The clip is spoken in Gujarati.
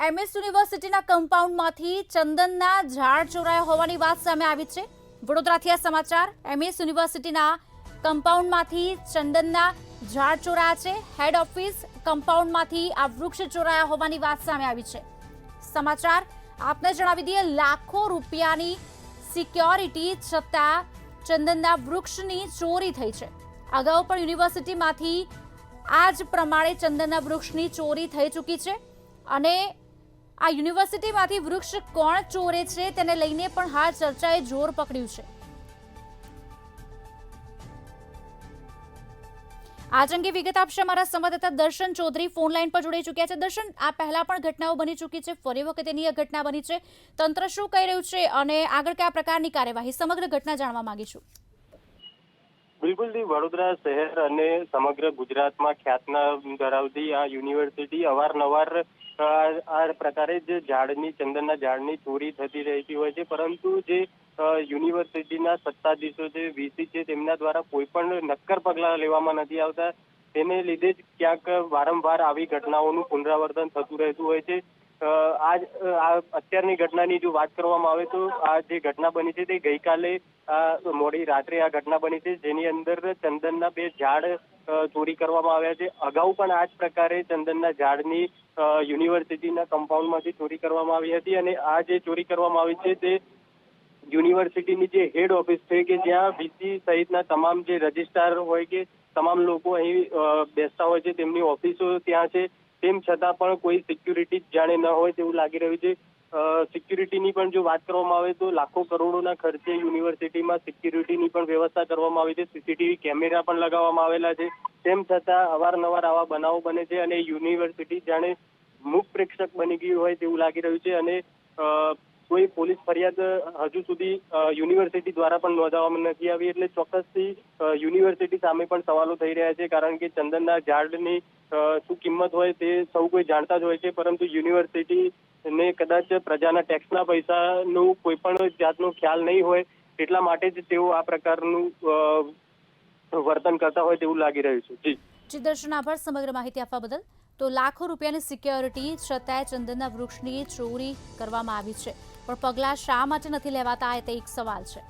એમએસ યુનિવર્સિટીના કમ્પાઉન્ડમાંથી ચંદનના ઝાડ ચોરાયા હોવાની વાત સામે આવી છે। વડોદરાથી આ સમાચાર। એમએસ યુનિવર્સિટીના કમ્પાઉન્ડમાંથી ચંદનના ઝાડ ચોરાયા છે। હેડ ઓફિસ કમ્પાઉન્ડમાંથી આ વૃક્ષ ચોરાયા હોવાની વાત સામે આવી છે। સમાચાર આપને જણાવી દઈએ, લાખો રૂપિયાની સિક્યોરિટી છતાં ચંદનના વૃક્ષની ચોરી થઈ છે। અગાઉ પણ યુનિવર્સિટીમાંથી આ જ પ્રમાણે ચંદનના વૃક્ષની ચોરી થઈ ચૂકી છે અને આ યુનિવર્સિટીમાંથી વૃક્ષ કોણ ચોરે છે તેને લઈને પણ હાલ ચર્ચાએ જોર પકડ્યું છે। આજ અંગે વિગત આપશે અમારા સંવાદદાતા દર્શન ચૌધરી ફોન લાઈન પર જોડાઈ ચૂક્યા છે। દર્શન, આ પહેલા પણ ઘટનાઓ બની ચૂકી છે, ફરી વખત એની ઘટના બની છે, તંત્ર શું કહી રહ્યું છે અને આગળ કયા પ્રકારની કાર્યવાહી, સમગ્ર ઘટના જાણવા માંગીશું। બિલકુલ જી, વડોદરા શહેર અને સમગ્ર ગુજરાતમાં ખ્યાતનામ ધરાવતી આ યુનિવર્સિટી અવારનવાર આ પ્રકારે જ ચંદનના ઝાડની ચોરી થતી રહેતી હોય છે, પરંતુ જે યુનિવર્સિટીના સત્તાધીશો છે, વીસી છે, તેમના દ્વારા કોઈ પણ નક્કર પગલાં લેવામાં નથી આવતા। તેને લીધે જ ક્યાંક વારંવાર આવી ઘટનાઓનું પુનરાવર્તન થતું રહેતું હોય છે। અત્યારની ઘટનાની જો વાત કરવામાં આવે તો આ જે ઘટના બની છે તે ગઈકાલે મોડી રાત્રે આ ઘટના બની છે, જેની અંદર ચંદનના 2 ઝાડ ચોરી કરવામાં આવ્યા છે। અગાઉ પણ આ જ પ્રકારે ચંદનના ઝાડની યુનિવર્સિટીના કમ્પાઉન્ડમાંથી ચોરી કરવામાં આવી હતી અને આ જે ચોરી કરવામાં આવી છે તે યુનિવર્સિટીની જે હેડ ઓફિસ છે કે જ્યાં વીસી સહિતના તમામ જે રજિસ્ટ્રાર હોય કે તમામ લોકો અહીં બેસતા હોય છે, તેમની ઓફિસો ત્યાં છે, તેમ છતાં પણ કોઈ સિક્યુરિટી જાણે ન હોય તેવું લાગી રહ્યું છે। સિક્યુરિટીની પણ જો વાત કરવામાં આવે તો લાખો કરોડોના ખર્ચે યુનિવર્સિટીમાં સિક્યુરિટીની પણ વ્યવસ્થા કરવામાં આવી છે, સીસીટીવી કેમેરા પણ લગાવવામાં આવેલા છે, તેમ છતાં અવારનવાર આવા બનાવો બને છે અને યુનિવર્સિટી જાણે મૂક પ્રેક્ષક બની ગયું હોય તેવું લાગી રહ્યું છે અને કોઈ પોલીસ ફરિયાદ હજુ સુધી યુનિવર્સિટી દ્વારા પણ નોંધાવવામાં નથી આવી, એટલે ચોક્કસથી યુનિવર્સિટી સામે પણ સવાલો થઈ રહ્યા છે, કારણ કે ચંદનના ઝાડની શું કિંમત હોય તે સૌ કોઈ જાણતા જ હોય છે, પરંતુ યુનિવર્સિટીને કદાચ પ્રજાના ટેક્સના પૈસાનું કોઈ પણ જાતનો ખ્યાલ નહીં હોય, એટલા માટે જ તેઓ આ પ્રકારનું વર્તન કરતા હોય તેવું લાગી રહ્યું છે। જી દર્શન, આભાર સમગ્ર માહિતી આપવા બદલ। તો લાખો રૂપિયાની સિક્યોરિટી છતાંય ચંદનના વૃક્ષની ચોરી કરવામાં આવી છે, પણ પગલાં શા માટે નથી લેવાતા તે એક સવાલ છે।